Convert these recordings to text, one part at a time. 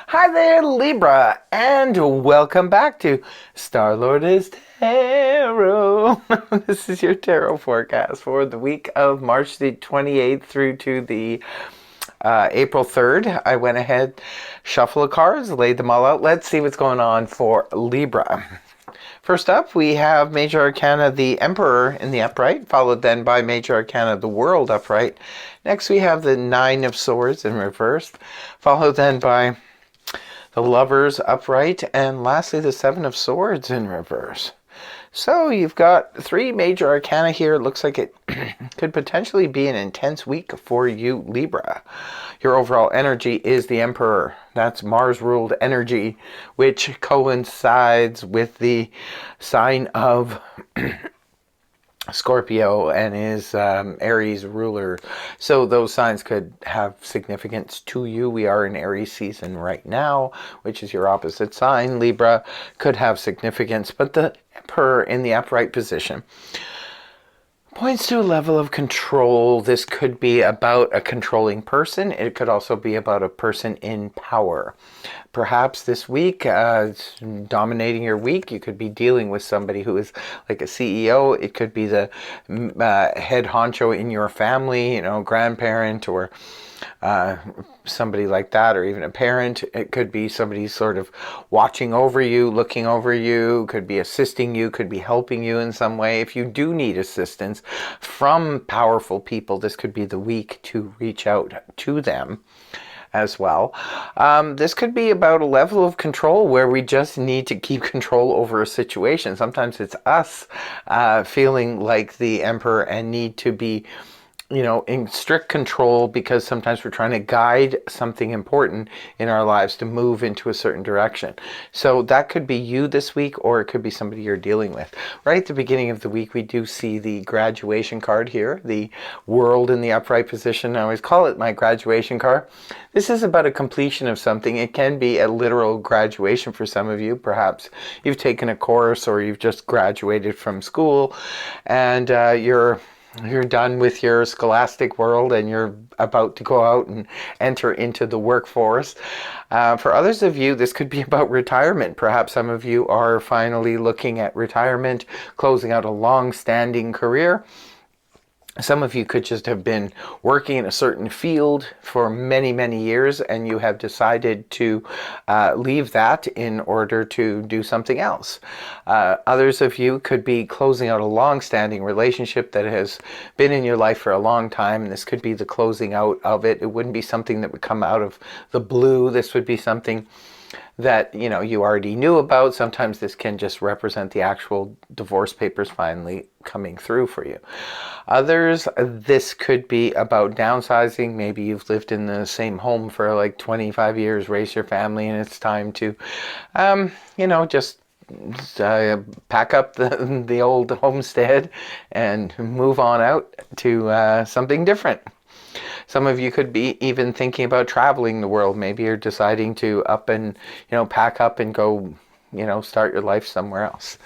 Hi there, Libra, and welcome back to Star-Lord is Tarot. This is your tarot forecast for the week of March the 28th through to the April 3rd. I went ahead, shuffled the cards, laid them all out. Let's see what's going on for Libra. First up, we have Major Arcana, the Emperor in the upright, followed then by Major Arcana, the World upright. Next, we have the Nine of Swords in reverse, followed then by the Lovers upright, and lastly the Seven of Swords in reverse. So you've got three major arcana here. It looks like it could potentially be an intense week for you, Libra. Your overall energy is the Emperor. That's Mars-ruled energy, which coincides with the sign of Scorpio and is Aries ruler. So those signs could have significance to you. We are in Aries season right now, which is your opposite sign. Libra could have significance, but the Emperor in the upright position points to a level of control. This could be about a controlling person. It could also be about a person in power. Perhaps this week, dominating your week, you could be dealing with somebody who is like a CEO. It could be the head honcho in your family, grandparent or somebody like that, or even a parent. It could be somebody sort of watching over you, looking over you, could be assisting you, could be helping you in some way. If you do need assistance from powerful people, this could be the week to reach out to them as well. This could be about a level of control where we just need to keep control over a situation. Sometimes it's us feeling like the Emperor and need to be in strict control because sometimes we're trying to guide something important in our lives to move into a certain direction. So that could be you this week, or it could be somebody you're dealing with. Right at the beginning of the week, we do see the graduation card here, the World in the upright position. I always call it my graduation card. This is about a completion of something. It can be a literal graduation for some of you. Perhaps you've taken a course or you've just graduated from school and you're done with your scholastic world and you're about to go out and enter into the workforce. For others of you, this could be about retirement. Perhaps some of you are finally looking at retirement, closing out a long-standing career. Some of you could just have been working in a certain field for many, many years, and you have decided to leave that in order to do something else. Others of you could be closing out a long-standing relationship that has been in your life for a long time, and this could be the closing out of it. It wouldn't be something that would come out of the blue. This would be something that you already knew about. Sometimes this can just represent the actual divorce papers finally coming through for you. Others, this could be about downsizing. Maybe you've lived in the same home for like 25 years, raised your family, and it's time to just pack up the old homestead and move on out to something different. Some of you could be even thinking about traveling the world. Maybe you're deciding to up and, pack up and go, start your life somewhere else.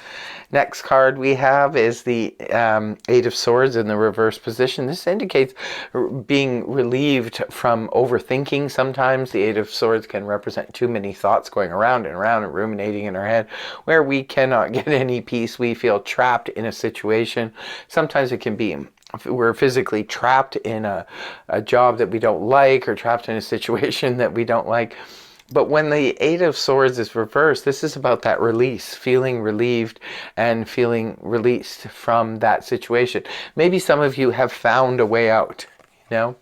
Next card we have is the Eight of Swords in the reverse position. This indicates being relieved from overthinking. Sometimes the Eight of Swords can represent too many thoughts going around and around and ruminating in our head where we cannot get any peace. We feel trapped in a situation. Sometimes it can be we're physically trapped in a job that we don't like, or trapped in a situation that we don't like. But when the Eight of Swords is reversed, this is about that release, feeling relieved and feeling released from that situation. Maybe some of you have found a way out, There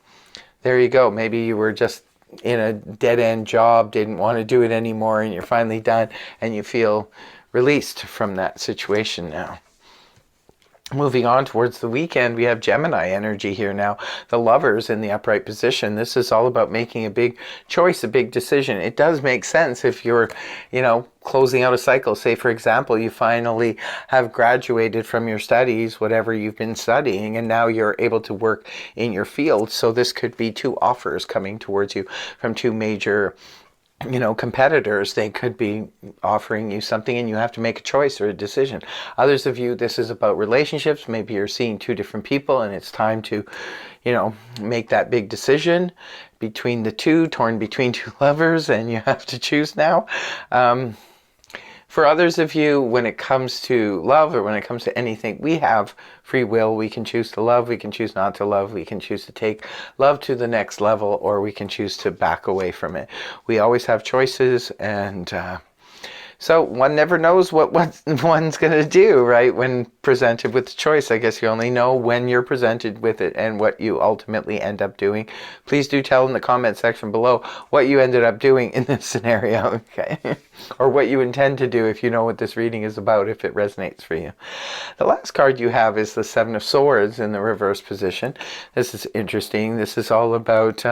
you go. Maybe you were just in a dead-end job, didn't want to do it anymore, and you're finally done, and you feel released from that situation now. Moving on towards the weekend, we have Gemini energy here now. The Lovers in the upright position. This is all about making a big choice, a big decision. It does make sense if you're, closing out a cycle. Say, for example, you finally have graduated from your studies, whatever you've been studying, and now you're able to work in your field. So this could be two offers coming towards you from two major competitors. They could be offering you something and you have to make a choice or a decision. Others of you, this is about relationships. Maybe you're seeing two different people and it's time to, make that big decision between the two, torn between two lovers, and you have to choose now. For others of you, when it comes to love or when it comes to anything, we have free will. We can choose to love, we can choose not to love, we can choose to take love to the next level, or we can choose to back away from it. We always have choices, and so one never knows what one's going to do, right? When presented with the choice, I guess you only know when you're presented with it and what you ultimately end up doing. Please do tell in the comment section below what you ended up doing in this scenario, okay? Or what you intend to do if you know what this reading is about, if it resonates for you. The last card you have is the Seven of Swords in the reverse position. This is interesting. This is all about...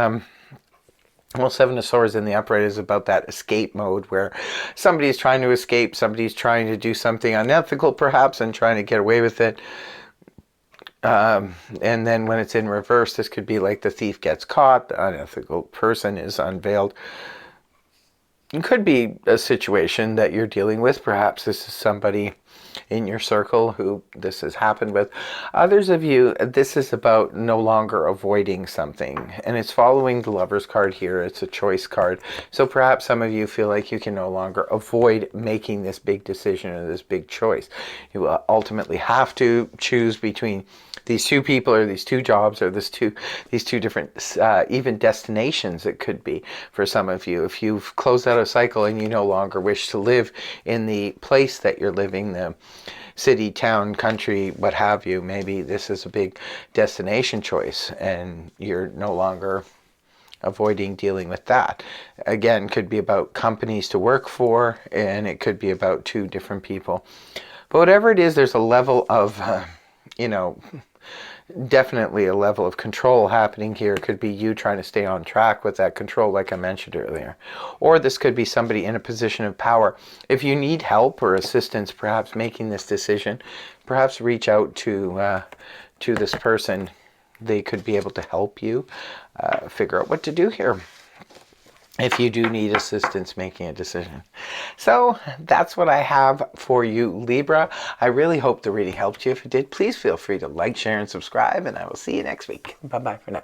well, Seven of Swords in the upright is about that escape mode where somebody's trying to escape, somebody's trying to do something unethical perhaps and trying to get away with it. And then when it's in reverse, this could be like the thief gets caught, the unethical person is unveiled. It could be a situation that you're dealing with. Perhaps this is somebody in your circle who this has happened with. Others of you, this is about no longer avoiding something, and it's following the Lover's card here. It's a choice card. So perhaps some of you feel like you can no longer avoid making this big decision or this big choice. You will ultimately have to choose between these two people or these two jobs or these two different even destinations. It could be for some of you. If you've closed out a cycle and you no longer wish to live in the place that you're living, the city, town, country, what have you, maybe this is a big destination choice and you're no longer avoiding dealing with that. Again, could be about companies to work for, and it could be about two different people. But whatever it is, there's a level of, definitely a level of control happening here. It could be you trying to stay on track with that control, like I mentioned earlier. Or this could be somebody in a position of power. If you need help or assistance, perhaps making this decision, perhaps reach out to this person. They could be able to help you figure out what to do here, if you do need assistance making a decision. So that's what I have for you, Libra. I really hope the reading helped you. If it did, please feel free to like, share, and subscribe, and I will see you next week. Bye-bye for now.